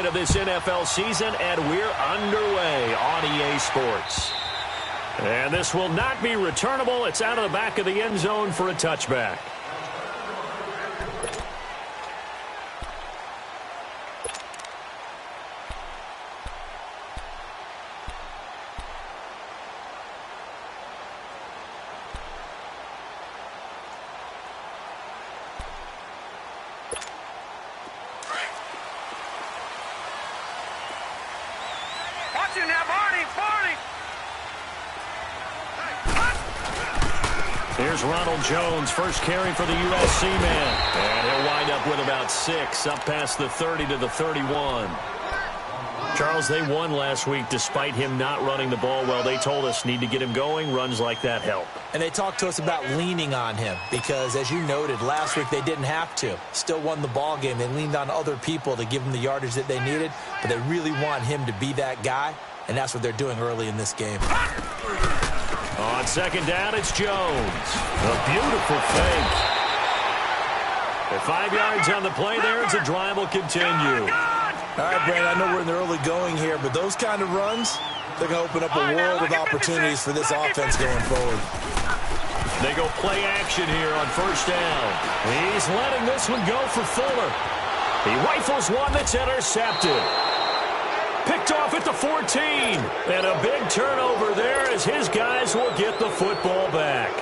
point of this NFL season, and we're underway on EA Sports. And this will not be returnable. It's out of the back of the end zone for a touchback. Here's Ronald Jones, first carry for the USC man. And he'll wind up with about 6, up past the 30 to the 31. Charles, they won last week despite him not running the ball well. They told us need to get him going. Runs like that help. And they talked to us about leaning on him because, as you noted, last week they didn't have to. Still won the ball game. They leaned on other people to give them the yardage that they needed, but they really want him to be that guy, and that's what they're doing early in this game. On second down, it's Jones. A beautiful fake. At 5 yards on the play there, as the drive will continue. All right, Brandon, I know we're in the early going here, but those kind of runs, they're going to open up a world of opportunities for this offense going forward. They go play action here on first down. He's letting this one go for Fuller. He rifles one that's intercepted. Picked off at the 14. And a big turnover there as his guys will get the football back.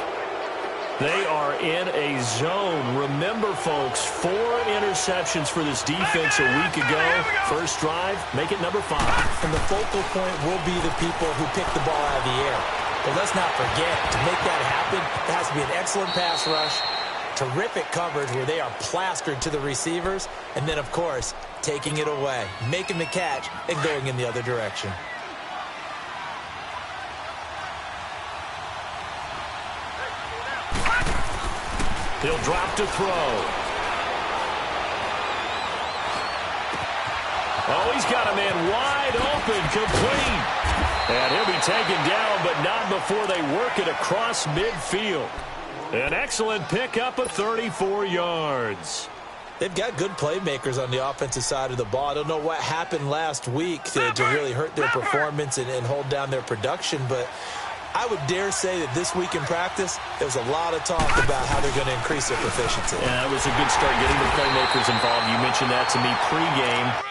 They are in a zone. Remember, folks, 4 interceptions for this defense a week ago. First drive, make it number 5. And the focal point will be the people who pick the ball out of the air. But let's not forget, to make that happen, it has to be an excellent pass rush, terrific coverage where they are plastered to the receivers, and then, of course, taking it away, making the catch, and going in the other direction. He'll drop to throw. Oh, he's got a man wide open, complete. And he'll be taken down, but not before they work it across midfield. An excellent pickup of 34 yards. They've got good playmakers on the offensive side of the ball. I don't know what happened last week to really hurt their performance and hold down their production, but I would dare say that this week in practice, there was a lot of talk about how they're going to increase their proficiency. Yeah, it was a good start getting the playmakers involved. You mentioned that to me pregame.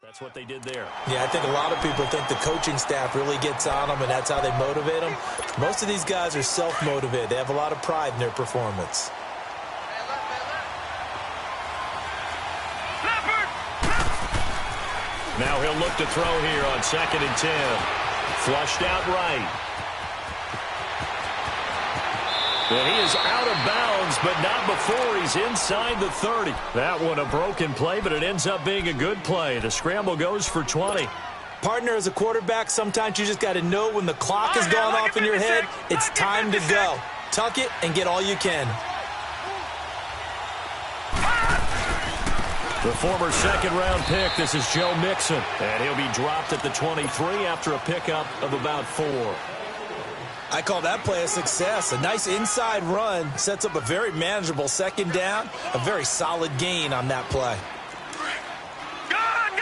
That's what they did there. Yeah, I think a lot of people think the coaching staff really gets on them, and that's how they motivate them. Most of these guys are self-motivated. They have a lot of pride in their performance. Now he'll look to throw here on 2nd and 10. Flushed out right. And he is out of bounds, but not before he's inside the 30. That one a broken play, but it ends up being a good play. The scramble goes for 20. Partner, as a quarterback, sometimes you just got to know when the clock has gone off in your head, it's time to go. Tuck it and get all you can. The former second-round pick, this is Joe Mixon. And he'll be dropped at the 23 after a pickup of about 4. I call that play a success. A nice inside run sets up a very manageable second down. A very solid gain on that play. Gone!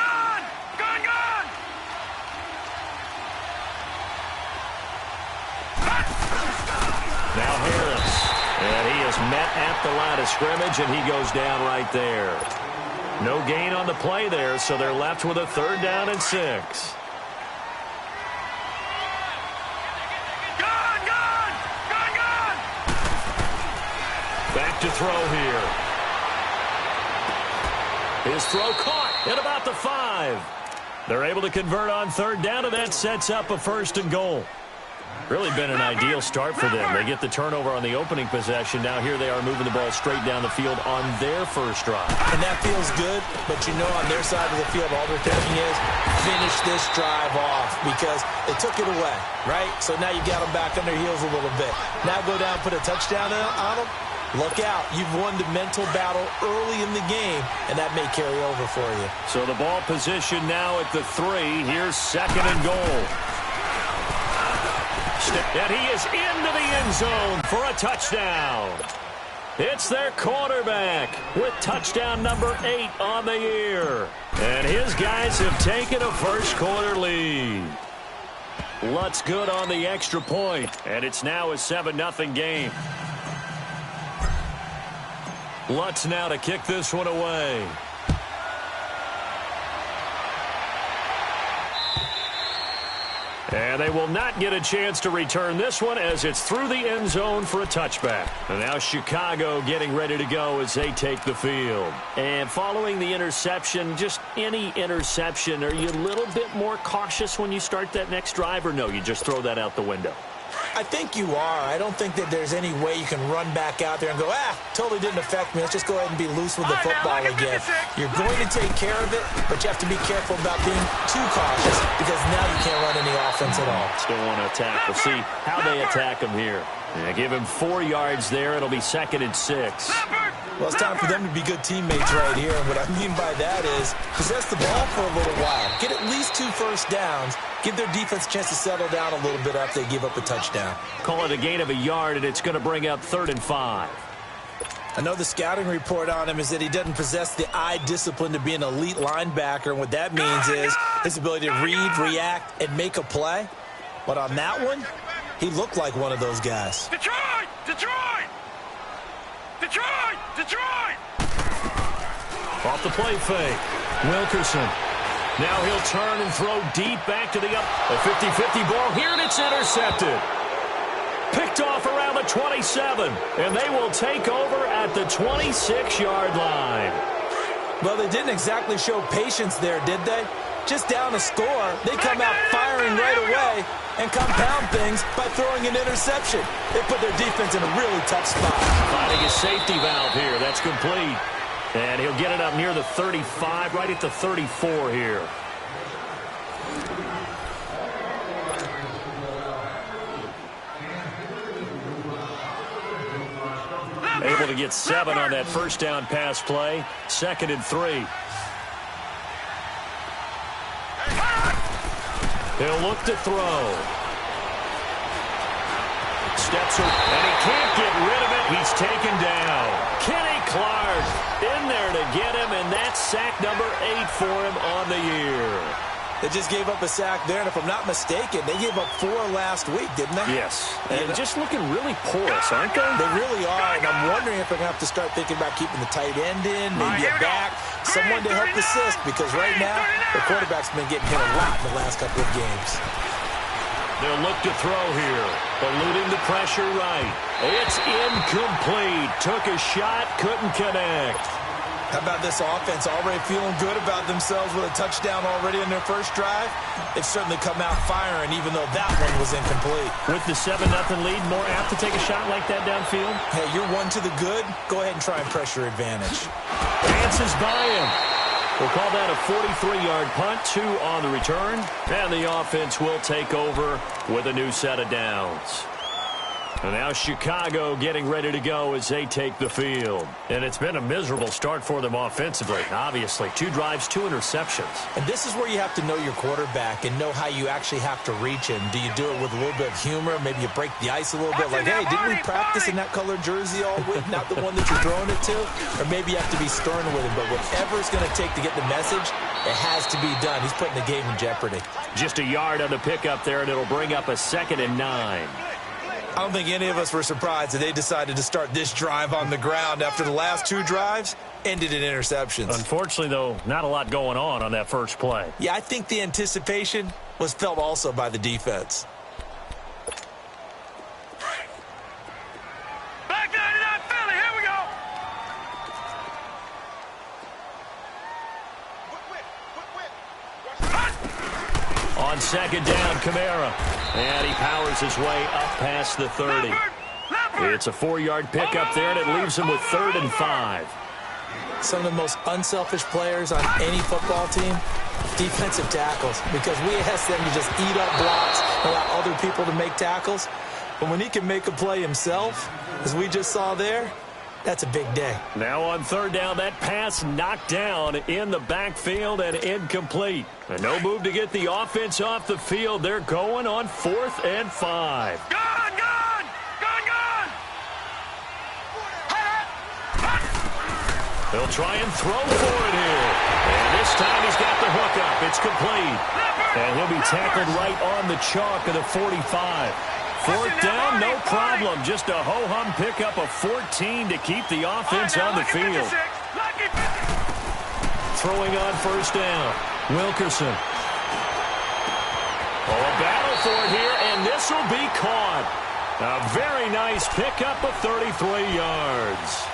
Now Harris. And he is met at the line of scrimmage, and he goes down right there. No gain on the play there, so they're left with a 3rd down and 6. Back to throw here. His throw caught at about the 5. They're able to convert on 3rd down, and that sets up a 1st and goal. Really been an ideal start for them. They get the turnover on the opening possession. Now here they are moving the ball straight down the field on their first drive. And that feels good, but you know on their side of the field, all they're thinking is finish this drive off because they took it away, right? So now you got them back on their heels a little bit. Now go down, put a touchdown on them. Look out. You've won the mental battle early in the game, and that may carry over for you. So the ball position now at the 3. Here's 2nd and goal. And he is into the end zone for a touchdown. It's their quarterback with touchdown number 8 on the year. And his guys have taken a first-quarter lead. Lutz good on the extra point, and it's now a 7-0 game. Lutz now to kick this one away. And they will not get a chance to return this one as it's through the end zone for a touchback. And now Chicago getting ready to go as they take the field. And following the interception, just any interception, are you a little bit more cautious when you start that next drive, or no, you just throw that out the window? I think you are. I don't think that there's any way you can run back out there and go, totally didn't affect me. Let's just go ahead and be loose with the football again. You're going to take care of it, but you have to be careful about being too cautious because now you can't run any offense at all. Still want to attack. We'll see how they attack him here. Yeah, give him 4 yards there. It'll be 2nd and 6. Well, it's time for them to be good teammates right here. And what I mean by that is possess the ball for a little while. Get at least 2 first downs. Give their defense a chance to settle down a little bit after they give up a touchdown. Call it a gain of a yard, and it's going to bring up 3rd and 5. I know the scouting report on him is that he doesn't possess the eye discipline to be an elite linebacker. And what that means is his ability to read, react, and make a play. But on that one, he looked like one of those guys. Detroit! Detroit! Detroit! Detroit! Off the play fake. Wilkerson. Now he'll turn and throw deep back to the up. A 50-50 ball here, and it's intercepted. Picked off around the 27, and they will take over at the 26-yard line. Well, they didn't exactly show patience there, did they? Just down a score, they come out firing right away and compound things by throwing an interception. They put their defense in a really tough spot. Finding a safety valve here. That's complete. And he'll get it up near the 35, right at the 34 here. Able to get 7 on that first down pass play. 2nd and 3. He'll look to throw. Steps up, and he can't get rid of it. He's taken down. Kenny Clark in there to get him, and that's sack number 8 for him on the year. They just gave up a sack there, and if I'm not mistaken, they gave up 4 last week, didn't they? Yes, and just looking really porous, aren't they? They really are, and I'm wondering if they're going to have to start thinking about keeping the tight end in, maybe a back, someone to help assist, because right now, the quarterback's been getting hit a lot in the last couple of games. They'll look to throw here, eluding the pressure right. It's incomplete. Took a shot, couldn't connect. How about this offense already feeling good about themselves with a touchdown already in their first drive? They've certainly come out firing, even though that one was incomplete. With the 7-0 lead, more apt to take a shot like that downfield? Hey, you're one to the good. Go ahead and try and pressure advantage. Dances by him. We'll call that a 43-yard punt, 2 on the return. And the offense will take over with a new set of downs. And now Chicago getting ready to go as they take the field. And it's been a miserable start for them offensively, obviously. 2 drives, 2 interceptions. And this is where you have to know your quarterback and know how you actually have to reach him. Do you do it with a little bit of humor? Maybe you break the ice a little bit, like, hey, didn't we practice in that colored jersey all week, not the one that you're throwing it to? Or maybe you have to be stern with him. But whatever it's going to take to get the message, it has to be done. He's putting the game in jeopardy. Just a yard on the pickup there, and it'll bring up a 2nd and 9. I don't think any of us were surprised that they decided to start this drive on the ground after the last 2 drives ended in interceptions. Unfortunately, though, not a lot going on that first play. Yeah, I think the anticipation was felt also by the defense. Back 99 Philly, here we go. On 2nd down, Kamara. And he powers his way up past the 30. It's a 4-yard pickup there, and it leaves him with 3rd and 5. Some of the most unselfish players on any football team, defensive tackles, because we ask them to just eat up blocks and allow other people to make tackles. But when he can make a play himself, as we just saw there, That's a big day. Now on third down, that pass knocked down in the backfield and incomplete. And no move to get the offense off the field. They're going on 4th and 5. Gone! They'll try and throw for it here. And this time he's got the hook up. It's complete. And he'll be tackled right on the chalk of the 45. 4th down, no problem. Just a ho-hum pickup of 14 to keep the offense on the field. Throwing on first down. Wilkerson. Oh, a battle for it here, and this will be caught. A very nice pickup of 33 yards.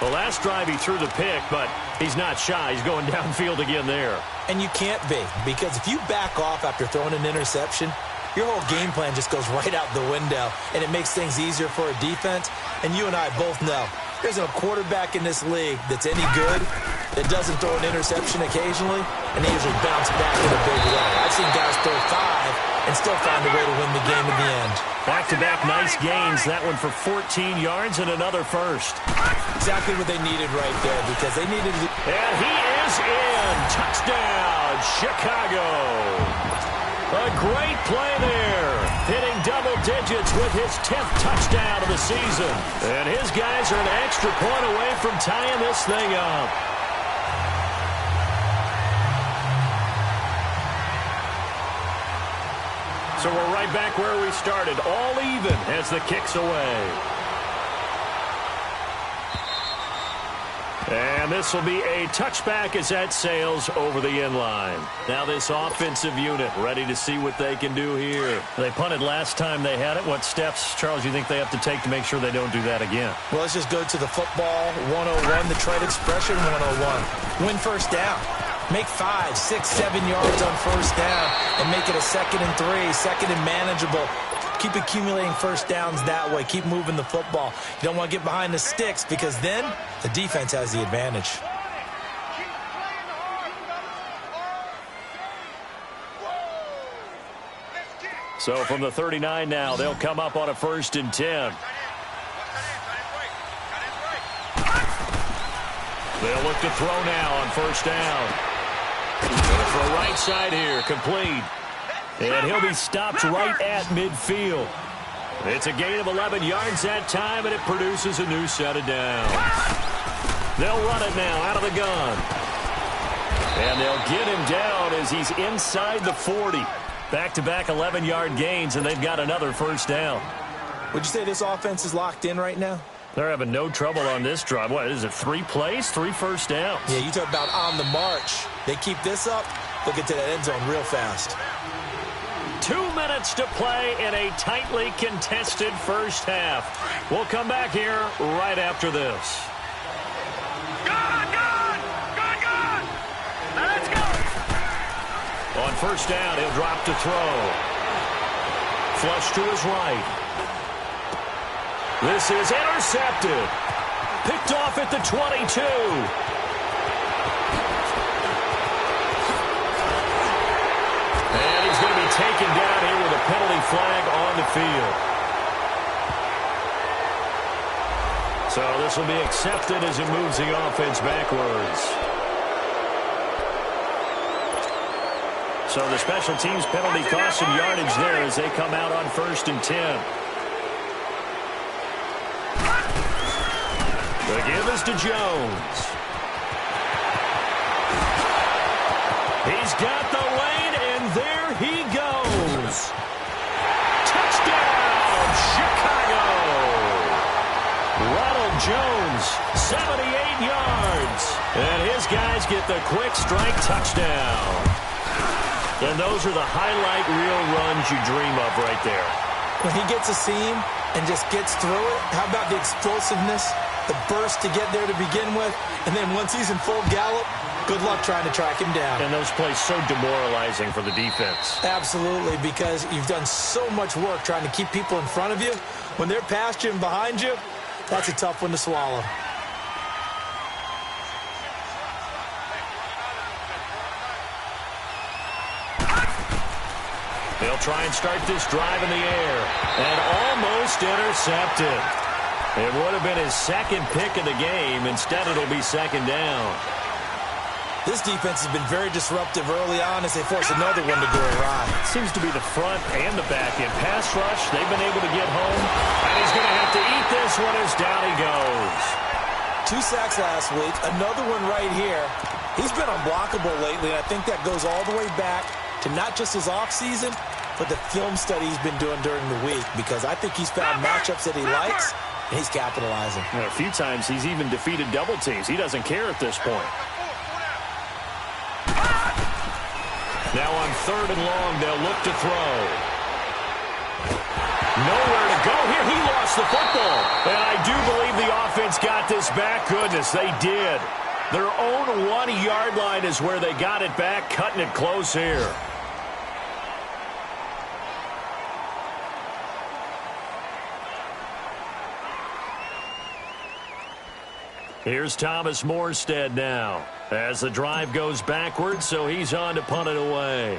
The last drive he threw the pick, but he's not shy. He's going downfield again there. And you can't be, because if you back off after throwing an interception, your whole game plan just goes right out the window, and it makes things easier for a defense. And you and I both know there's no quarterback in this league that's any good that doesn't throw an interception occasionally, and they usually bounce back in a big way. I've seen guys throw 5 and still find a way to win the game in the end. Back-to-back nice gains. That one for 14 yards and another first. Exactly what they needed right there, because they needed to... And he is in. Touchdown, Chicago. A great play there. Hitting double digits with his 10th touchdown of the season. And his guys are an extra point away from tying this thing up. So we're right back where we started, all even as the kick's away. And this will be a touchback as that sails over the end line. Now this offensive unit ready to see what they can do here. They punted last time they had it. What steps, Charles, you think they have to take to make sure they don't do that again? Well, let's just go to the football 101, the trade expression 101. Win first down. Make 5, 6, 7 yards on first down and make it a 2nd and 3, 2nd and manageable. Keep accumulating first downs that way. Keep moving the football. You don't want to get behind the sticks, because then the defense has the advantage. So from the 39 now, they'll come up on a 1st and 10. They'll look to throw now on first down. Going for a right side here, complete. And he'll be stopped right at midfield. It's a gain of 11 yards that time, and it produces a new set of downs. They'll run it now out of the gun. And they'll get him down as he's inside the 40. Back-to-back 11-yard gains, and they've got another first down. Would you say this offense is locked in right now? They're having no trouble on this drive. What is it, 3 plays, 3 first downs? Yeah, you talk about on the march. They keep this up, they'll get to that end zone real fast. 2 minutes to play in a tightly contested first half. We'll come back here right after this. Gone! Now let's go! On first down, he'll drop to throw. Flush to his right. This is intercepted. Picked off at the 22. And he's going to be taken down here with a penalty flag on the field. So this will be accepted as it moves the offense backwards. So the special teams penalty costs some yardage there as they come out on 1st and 10. The give is to Jones. He's got the lane, and there he goes. Touchdown, Chicago. Ronald Jones, 78 yards. And his guys get the quick strike touchdown. And those are the highlight reel runs you dream of right there. When he gets a seam and just gets through it, how about the explosiveness, the burst to get there to begin with, and then once he's in full gallop, good luck trying to track him down. And those plays so demoralizing for the defense. Absolutely, because you've done so much work trying to keep people in front of you. When they're past you and behind you, that's a tough one to swallow. They'll try and start this drive in the air, and almost intercepted. It would have been his second pick of the game. Instead, it'll be second down. This defense has been very disruptive early on as they force another one to go awry. Seems to be the front and the back end. Pass rush, they've been able to get home. And he's going to have to eat this one as down he goes. 2 sacks last week, another one right here. He's been unblockable lately, and I think that goes all the way back to not just his offseason, but the film study he's been doing during the week, because I think he's found matchups that he likes, and he's capitalizing. A few times he's even defeated double teams. He doesn't care at this point. Now on 3rd and long, they'll look to throw. Nowhere to go here. He lost the football. And I do believe the offense got this back. Goodness, they did. Their own 1-yard line is where they got it back, cutting it close here. Here's Thomas Morstead now as the drive goes backwards, so he's on to punt it away.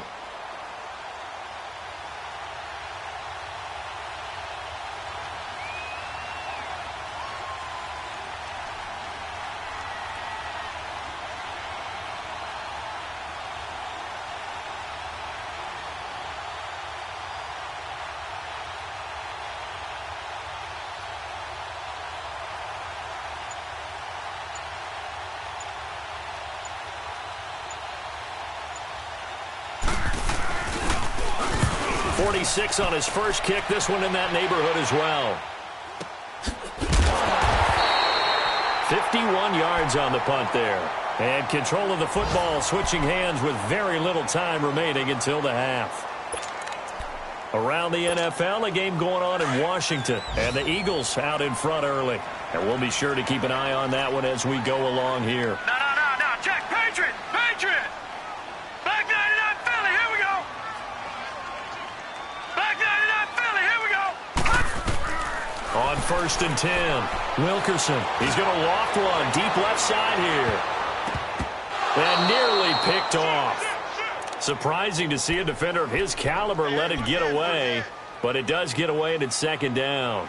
.46 on his first kick. This one in that neighborhood as well. 51 yards on the punt there. And control of the football, switching hands with very little time remaining until the half. Around the NFL, a game going on in Washington. And the Eagles out in front early. And we'll be sure to keep an eye on that one as we go along here. No. Check. Patriot. Back 99 Philly. Here we go. Back 99 Philly. Here we go. On 1st and 10, Wilkerson. He's going to loft one deep left side here. And nearly picked off. Surprising to see a defender of his caliber let it get away, but it does get away and it's second down.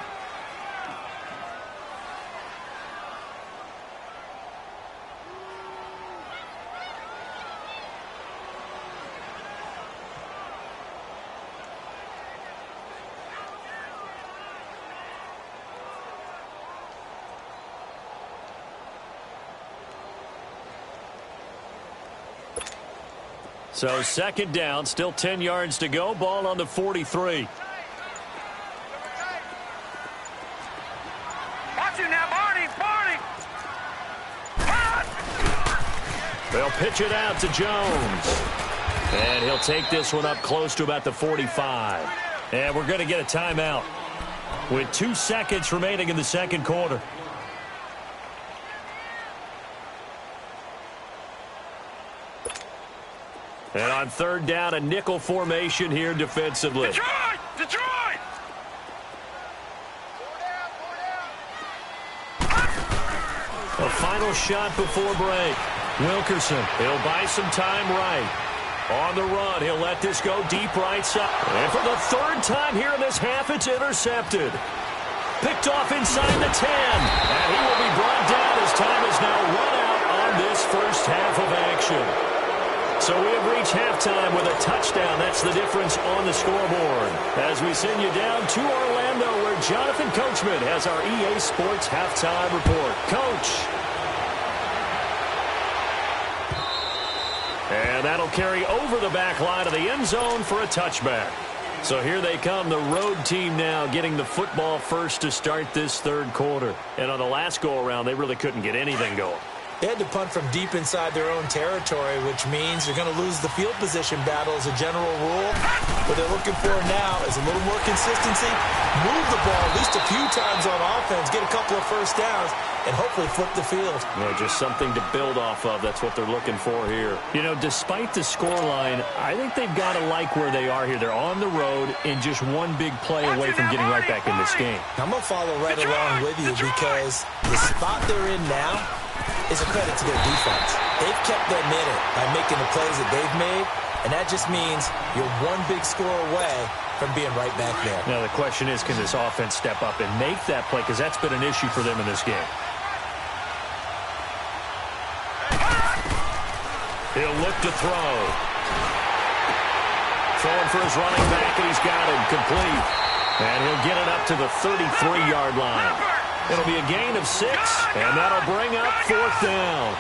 So second down, still 10 yards to go. Ball on the 43. Watch you now, Barney. They'll pitch it out to Jones. And he'll take this one up close to about the 45. And we're going to get a timeout with 2 seconds remaining in the second quarter. And on 3rd down, a nickel formation here defensively. Detroit! A final shot before break. Wilkerson, he'll buy some time right. On the run, he'll let this go deep right side. And for the 3rd time here in this half, it's intercepted. Picked off inside the 10. And he will be brought down as time is now run out on this first half of action. So we have reached halftime with a touchdown. That's the difference on the scoreboard. As we send you down to Orlando, where Jonathan Coachman has our EA Sports halftime report. Coach. And that'll carry over the back line of the end zone for a touchback. So here they come, the road team now getting the football first to start this 3rd quarter. And on the last go-around, they really couldn't get anything going. They had to punt from deep inside their own territory, which means they're going to lose the field position battle as a general rule. What they're looking for now is a little more consistency, move the ball at least a few times on offense, get a couple of first downs, and hopefully flip the field. Just something to build off of. That's what they're looking for here. Despite the scoreline, I think they've got to like where they are here. They're on the road and just one big play away from getting right back in this game. I'm going to follow right along with you because the spot they're in now, is a credit to their defense. They've kept them in it by making the plays that they've made, and that just means you're one big score away from being right back there. Now, the question is, can this offense step up and make that play? Because that's been an issue for them in this game. He'll look to throw. Throwing for his running back, and he's got him complete. And he'll get it up to the 33-yard line. It'll be a gain of 6, and that'll bring up 4th down.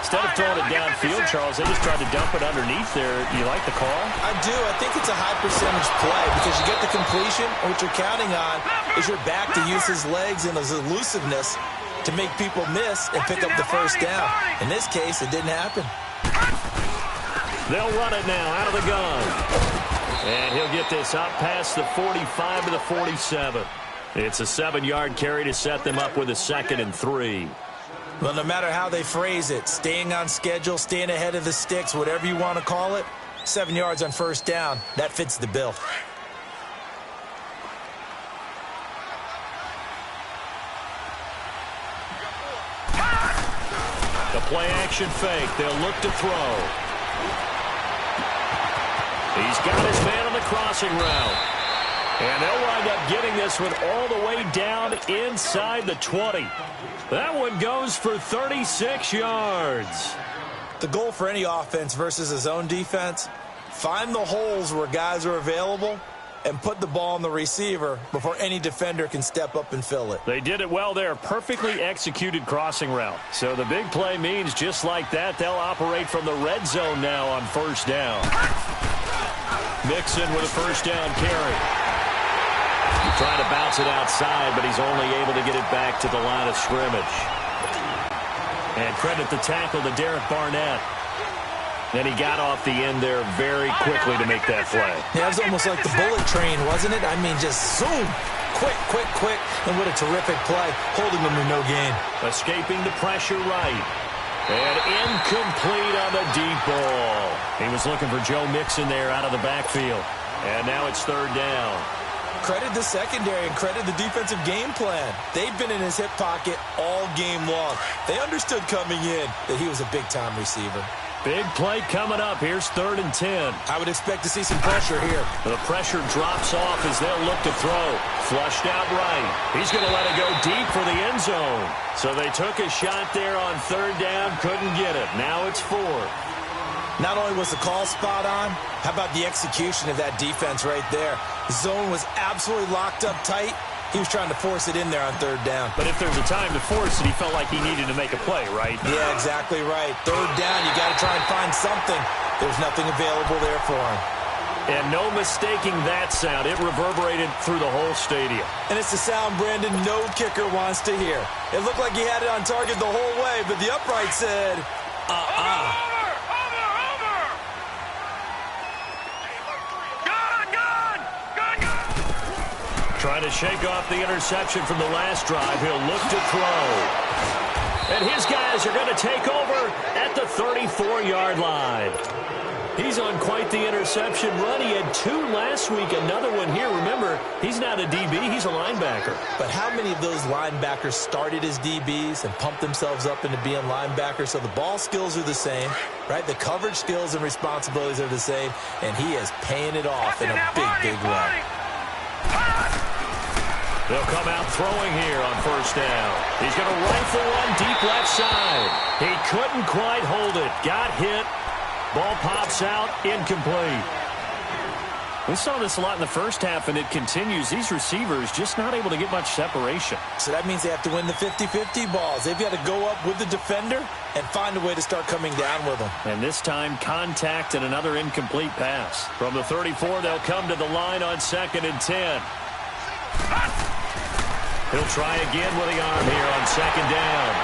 Instead of throwing it downfield, Charles, they just tried to dump it underneath there. You like the call? I do. I think it's a high-percentage play because you get the completion, and what you're counting on is your back to use his legs and his elusiveness to make people miss and pick up the first down. In this case, it didn't happen. They'll run it now out of the gun. And he'll get this up past the 45 to the 47. It's a 7-yard carry to set them up with a 2nd and 3. Well, no matter how they phrase it, staying on schedule, staying ahead of the sticks, whatever you want to call it, 7 yards on first down, that fits the bill. The play-action fake. They'll look to throw. He's got his man on the crossing route. And they'll wind up getting this one all the way down inside the 20. That one goes for 36 yards. The goal for any offense versus his own defense, find the holes where guys are available and put the ball on the receiver before any defender can step up and fill it. They did it well there. Perfectly executed crossing route. So the big play means just like that, they'll operate from the red zone now on first down. Mixon with a first down carry. Trying to bounce it outside, but he's only able to get it back to the line of scrimmage. And credit the tackle to Derek Barnett. Then he got off the end there very quickly to make that play. Yeah, it was almost like the bullet train, wasn't it? I mean, just zoom. Quick, quick, quick. And what a terrific play, holding them to no gain. Escaping the pressure right. And incomplete on the deep ball. He was looking for Joe Mixon there out of the backfield. And now it's 3rd down. Credit the secondary and credit the defensive game plan. They've been in his hip pocket all game long. They understood coming in that he was a big-time receiver. Big play coming up. Here's 3rd and 10. I would expect to see some pressure here. The pressure drops off as they'll look to throw. Flushed out right. He's going to let it go deep for the end zone. So they took a shot there on 3rd down. Couldn't get it. Now it's 4th. Not only was the call spot on, how about the execution of that defense right there? The zone was absolutely locked up tight. He was trying to force it in there on 3rd down. But if there's a time to force it, he felt like he needed to make a play, right? Yeah, exactly right. 3rd down, you got to try and find something. There's nothing available there for him. And no mistaking that sound. It reverberated through the whole stadium. And it's the sound Brandon no kicker wants to hear. It looked like he had it on target the whole way, but the upright said, Trying to shake off the interception from the last drive. He'll look to throw. And his guys are going to take over at the 34-yard line. He's on quite the interception run. He had 2 last week, another one here. Remember, he's not a DB, he's a linebacker. But how many of those linebackers started as DBs and pumped themselves up into being linebackers? So the ball skills are the same, right? The coverage skills and responsibilities are the same, and he is paying it off in a big, big way. They'll come out throwing here on first down. He's going to rifle one deep left side. He couldn't quite hold it. Got hit. Ball pops out. Incomplete. We saw this a lot in the first half, and it continues. These receivers just not able to get much separation. So that means they have to win the 50-50 balls. They've got to go up with the defender and find a way to start coming down with them. And this time, contact and another incomplete pass. From the 34, they'll come to the line on 2nd and 10. He'll try again with the arm here on 2nd down.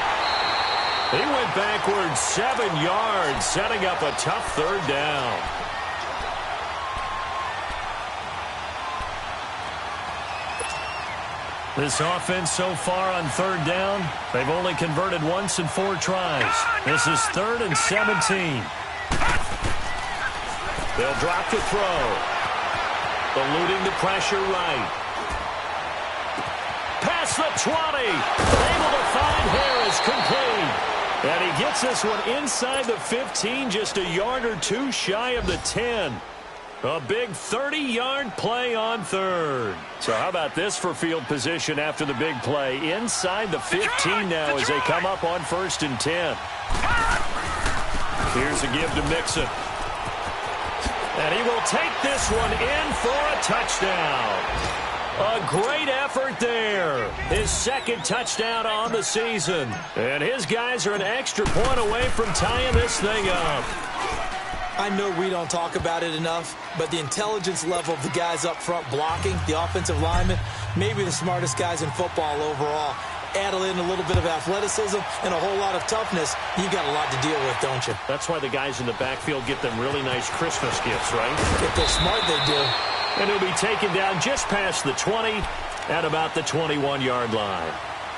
He went backwards 7 yards, setting up a tough 3rd down. This offense so far on 3rd down, they've only converted once in 4 tries. This is 3rd and 17. They'll drop to throw. Eluding the pressure right. Past the 20. Able to find Harris complete. And he gets this one inside the 15, just a yard or two shy of the 10. A big 30-yard play on third. So how about this for field position after the big play? Inside the 15 now as they come up on 1st and 10. Here's a give to Mixon. And he will take this one in for a touchdown. A great effort there. His second touchdown on the season. And his guys are an extra point away from tying this thing up. I know we don't talk about it enough, but the intelligence level of the guys up front blocking, the offensive linemen, maybe the smartest guys in football overall. Add in a little bit of athleticism and a whole lot of toughness, you got a lot to deal with, don't you? That's why the guys in the backfield get them really nice Christmas gifts, right? If they're smart, they do. And he'll be taken down just past the 20 at about the 21-yard line.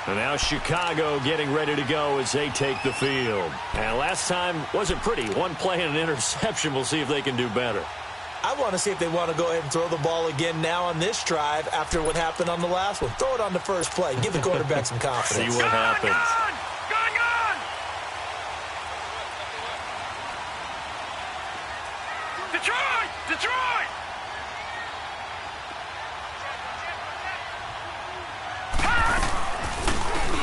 And now Chicago getting ready to go as they take the field. And last time wasn't pretty. One play and an interception. We'll see if they can do better. I want to see if they want to go ahead and throw the ball again now on this drive after what happened on the last one. Throw it on the first play. Give the quarterback some confidence. See what happens. Gone! Detroit!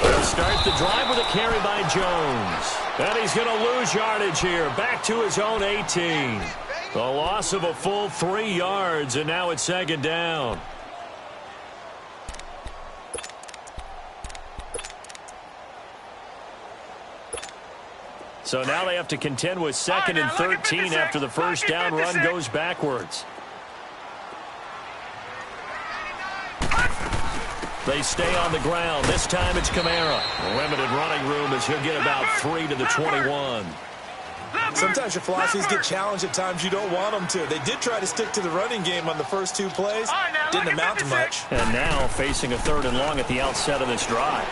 They'll start the drive with a carry by Jones. And he's going to lose yardage here. Back to his own 18. The loss of a full 3 yards, and now it's 2nd down. So now they have to contend with 2nd and 13 after the first down run goes backwards. They stay on the ground. This time it's Kamara. Limited running room as he'll get about 3 to the 21. Sometimes your philosophies get challenged at times you don't want them to. They did try to stick to the running game on the first 2 plays. Didn't amount to much. And now facing a 3rd and long at the outset of this drive.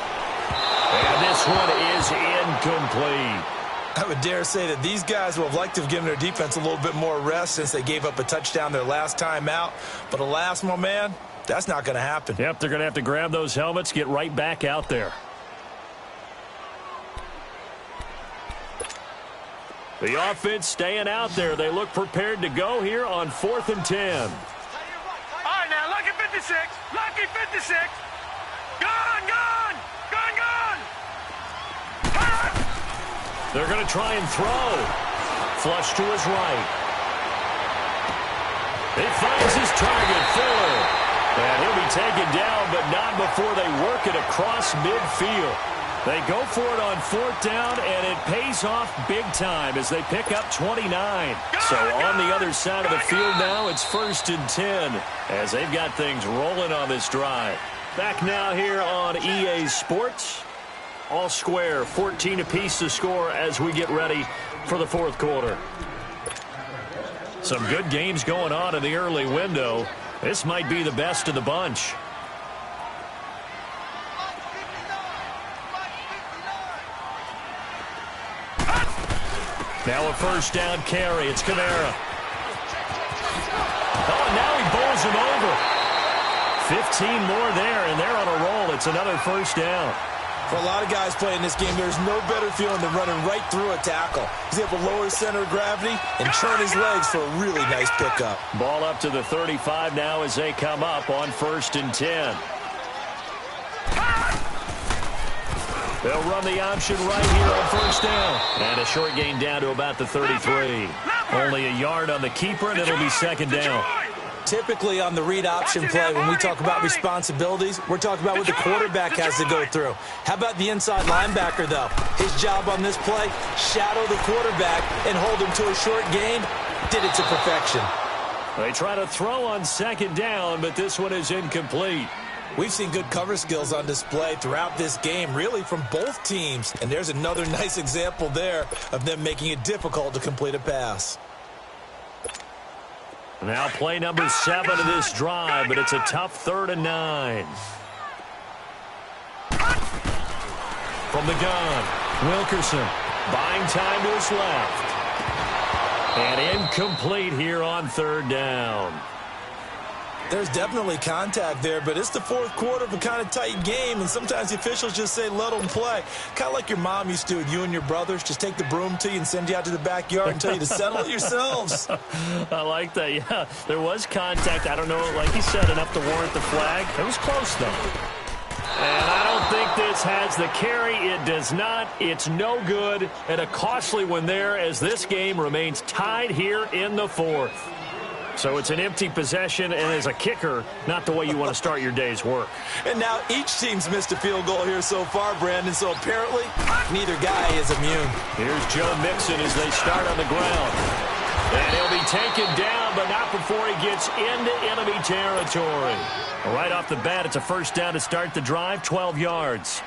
And this one is incomplete. I would dare say that these guys will have liked to have given their defense a little bit more rest since they gave up a touchdown their last time out. But alas, my man, that's not going to happen. Yep, they're going to have to grab those helmets, get right back out there. The offense staying out there. They look prepared to go here on 4th and 10. All right, now, lucky 56. Lucky 56. Gone! They're going to try and throw. Flush to his right. He finds his target, Fuller. And he'll be taken down, but not before they work it across midfield. They go for it on 4th down, and it pays off big time as they pick up 29. So on the other side of the field now, it's 1st and 10 as they've got things rolling on this drive. Back now here on EA Sports. All square, 14 apiece to score as we get ready for the 4th quarter. Some good games going on in the early window. This might be the best of the bunch. Now a 1st down carry. It's Kamara. Oh, and now he bowls him over. 15 more there, and they're on a roll. It's another 1st down. For a lot of guys playing this game, there's no better feeling than running right through a tackle. He's able to lower his center of gravity and turn his legs for a really nice pickup. Ball up to the 35 now as they come up on 1st and 10. They'll run the option right here on 1st down. And a short gain down to about the 33. Only a yard on the keeper, and it'll be 2nd down. Typically on the read option play, when we talk about responsibilities, we're talking about what the quarterback has to go through. How about the inside linebacker, though? His job on this play, shadow the quarterback and hold him to a short gain. Did it to perfection. They try to throw on 2nd down, but this one is incomplete. We've seen good cover skills on display throughout this game, really from both teams. And there's another nice example there of them making it difficult to complete a pass. Now play number 7 of this drive, but it's a tough 3rd and 9. From the gun, Wilkerson buying time to his left. And incomplete here on 3rd down. There's definitely contact there, but it's the fourth quarter of a kind of tight game, and sometimes the officials just say, let them play. Kind of like your mom used to with you and your brothers. Just take the broom to you and send you out to the backyard and tell you to settle it yourselves. I like that, yeah. There was contact. I don't know, like you said, enough to warrant the flag. It was close, though. And I don't think this has the carry. It does not. It's no good. And a costly one there as this game remains tied here in the fourth. So it's an empty possession, and as a kicker, not the way you want to start your day's work. And now each team's missed a field goal here so far, Brandon, so apparently neither guy is immune. Here's Joe Mixon as they start on the ground. And he'll be taken down, but not before he gets into enemy territory. Right off the bat, it's a first down to start the drive, 12 yards.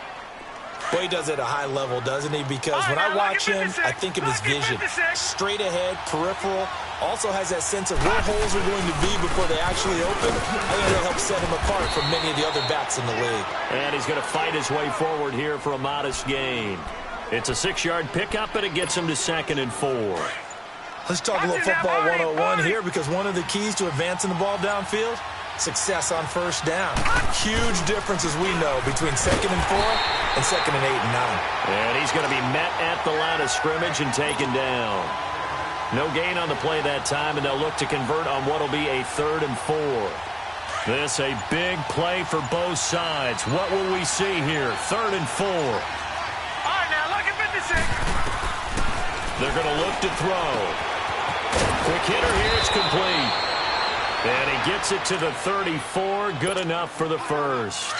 Well, he does it at a high level, doesn't he? Because when I watch him, I think of his vision. Straight ahead, peripheral. Also has that sense of where holes are going to be before they actually open. I think that'll help set him apart from many of the other backs in the league. And he's going to fight his way forward here for a modest gain. It's a 6-yard pickup, and it gets him to 2nd and 4. Let's talk a little football 101 here, because one of the keys to advancing the ball downfield, success on first down. Huge difference, as we know, between 2nd and 4 and 2nd and 8 and 9. And he's going to be met at the line of scrimmage and taken down. No gain on the play that time, and they'll look to convert on what will be a 3rd and 4. This a big play for both sides. What will we see here? 3rd and 4. All right, now look at 56. They're going to look to throw. Quick hitter here. It's complete. And he gets it to the 34. Good enough for the first.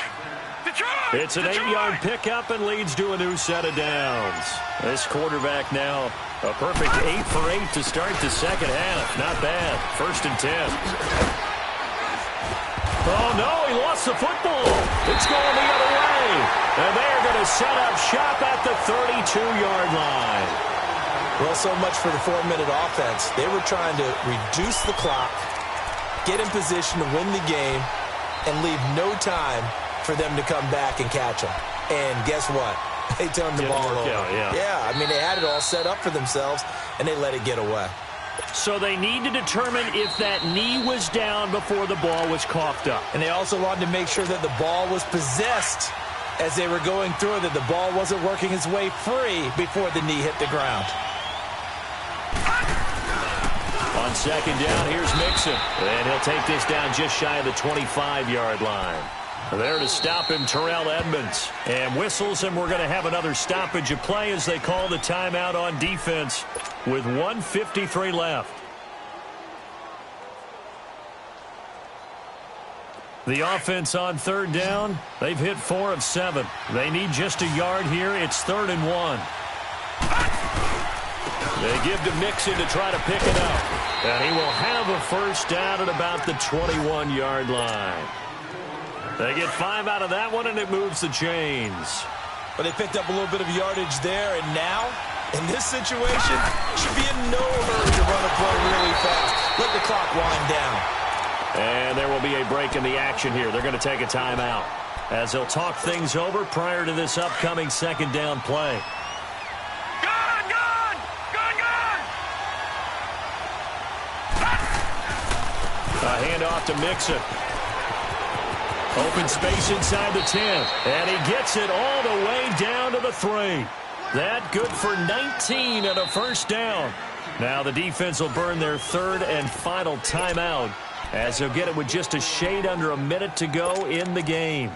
It's an 8-yard pickup and leads to a new set of downs. This quarterback now a perfect 8 for 8 to start the second half. Not bad. 1st and 10. Oh, no, he lost the football. It's going the other way. And they're going to set up shop at the 32-yard line. Well, so much for the 4-minute offense. They were trying to reduce the clock, get in position to win the game, and leave no time for them to come back and catch them. And guess what? They turned the ball over. Yeah, I mean, they had it all set up for themselves, and they let it get away. So they need to determine if that knee was down before the ball was coughed up. And they also wanted to make sure that the ball was possessed as they were going through, that the ball wasn't working its way free before the knee hit the ground. On 2nd down, here's Mixon. And he'll take this down just shy of the 25-yard line. There to stop him, Terrell Edmonds. And whistles, and we're going to have another stoppage of play as they call the timeout on defense with 1:53 left. The offense on 3rd down, they've hit 4 of 7. They need just a yard here. It's 3rd and 1. They give to Mixon to try to pick it up. And he will have a first down at about the 21-yard line. They get 5 out of that one, and it moves the chains. But they picked up a little bit of yardage there, and now, in this situation, should be in no hurry to run a play really fast. Let the clock wind down. And there will be a break in the action here. They're going to take a timeout as they'll talk things over prior to this upcoming 2nd down play. A handoff to Mixon. Open space inside the 10. And he gets it all the way down to the 3. That good for 19 and a first down. Now the defense will burn their 3rd and final timeout as they'll get it with just a shade under a minute to go in the game.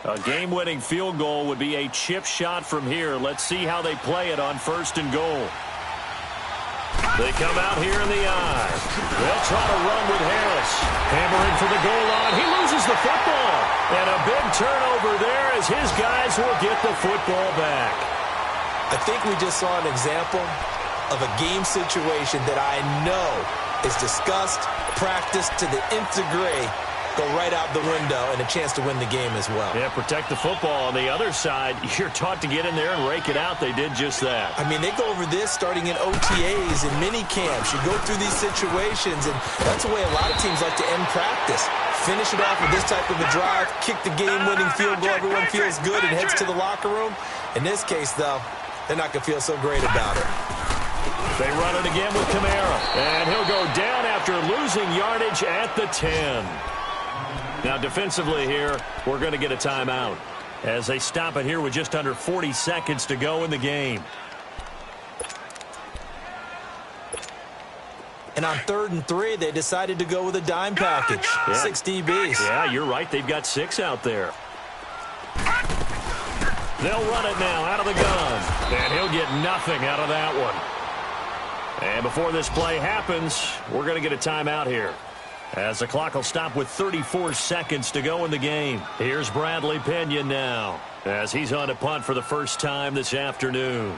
A game-winning field goal would be a chip shot from here. Let's see how they play it on 1st and goal. They come out here in the eye. They'll try to run with Harris. Hammering for the goal line. He loses the football. And a big turnover there as his guys will get the football back. I think we just saw an example of a game situation that I know is discussed, practiced to the nth degree, go right out the window, and a chance to win the game as well. Yeah, protect the football. On the other side, you're taught to get in there and rake it out. They did just that. I mean, they go over this starting in OTAs and mini camps. You go through these situations, and that's the way a lot of teams like to end practice. Finish it off with this type of a drive, kick the game-winning field goal. Everyone feels good and heads to the locker room. In this case, though, they're not going to feel so great about it. They run it again with Kamara, and he'll go down after after losing yardage at the 10. Now, defensively here, we're going to get a timeout as they stop it here with just under 40 seconds to go in the game. And on 3rd and 3, they decided to go with a dime package. Yeah. 6 DBs. Yeah, you're right. They've got 6 out there. They'll run it now out of the gun. And he'll get nothing out of that one. And before this play happens, we're going to get a timeout here, as the clock will stop with 34 seconds to go in the game. Here's Bradley Pinion now, as he's on to punt for the first time this afternoon.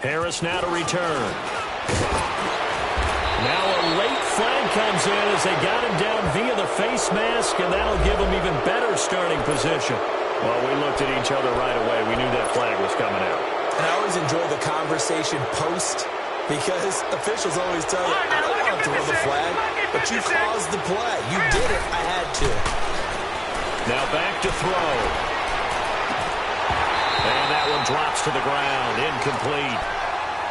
Harris now to return. Now a late flag comes in as they got him down via the face mask, and that'll give him even better starting position. Well, we looked at each other right away. We knew that flag was coming out. And I always enjoy the conversation post, because officials always tell you, I don't want to throw the flag, but you caused the play. You did it. I had to. Now back to throw. And that one drops to the ground. Incomplete.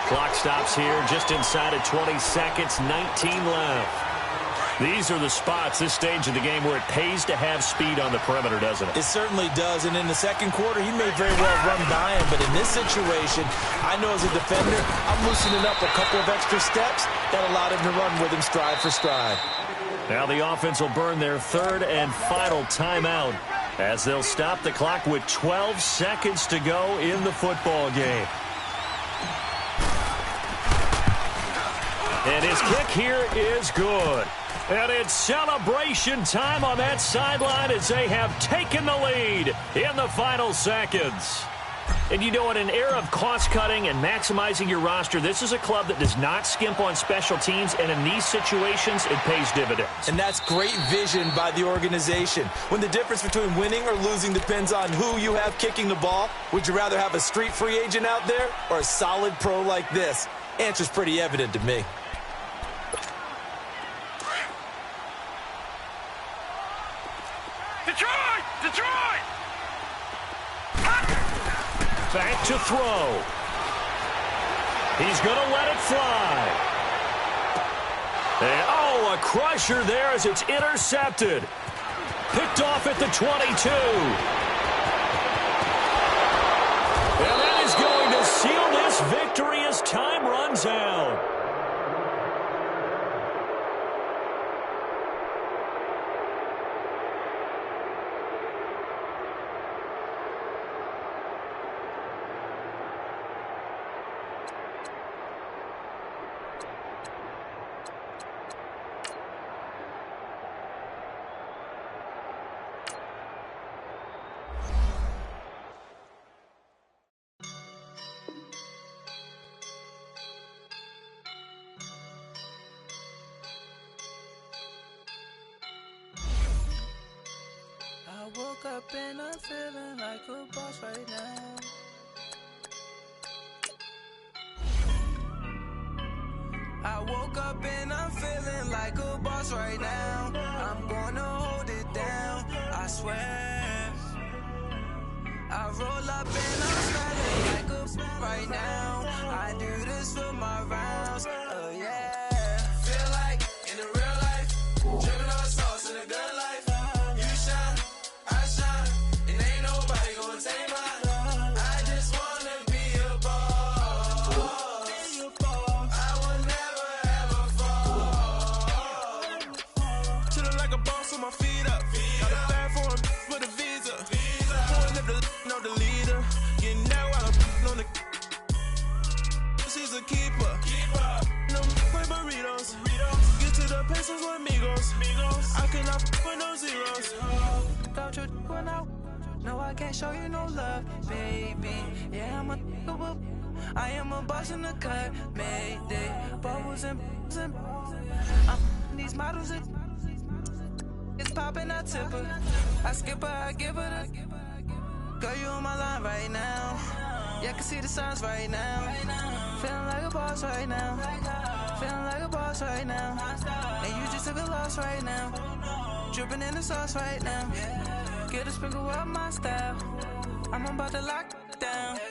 Clock stops here just inside of 20 seconds. 19 left. These are the spots, this stage of the game, where it pays to have speed on the perimeter, doesn't it? It certainly does. And in the second quarter, he may very well run by him. But in this situation, I know as a defender, I'm loosening up a couple of extra steps that allowed him to run with him stride for stride. Now the offense will burn their third and final timeout, as they'll stop the clock with 12 seconds to go in the football game. And his kick here is good. And it's celebration time on that sideline as they have taken the lead in the final seconds. And you know, in an era of cost-cutting and maximizing your roster, this is a club that does not skimp on special teams, and in these situations, it pays dividends. And that's great vision by the organization. When the difference between winning or losing depends on who you have kicking the ball, would you rather have a street free agent out there or a solid pro like this? Answer's pretty evident to me. Detroit! Detroit! Back to throw. He's going to let it fly. And, oh, a crusher there as it's intercepted. Picked off at the 22. And that is going to seal this victory as time runs out. I woke up and I'm feeling like a boss right now. I woke up and I'm feeling like a boss right now. I'm gonna hold it down, I swear. I roll up and I'm smelling like a right now. I do this for my rounds, oh yeah. Feel like in the real life, dripping on sauce in a good life. You shine, I shine, and ain't nobody gonna take mine. I just wanna be a boss. I will never ever fall. Chillin' like a boss with my feet up. Got a bag for him with a visa. Pulling up the no the leader. Getting that while I'm on the. She's a keeper. No play burritos. Get to the pesos with amigos. I cannot with no zeros. Don't you run out? No, I can't show you no love, baby. Yeah, I am a boss in the cut. Mayday. Bubbles and I'm these models. It's popping, I tip her. I skip her, I give her the. Girl, you on my line right now. Yeah, I can see the signs right now. Feeling like a boss right now. Feeling like a boss right now. And you just just took a loss right now. Dripping in the sauce right now. Get a sprinkle up my style. I'm about to lock down.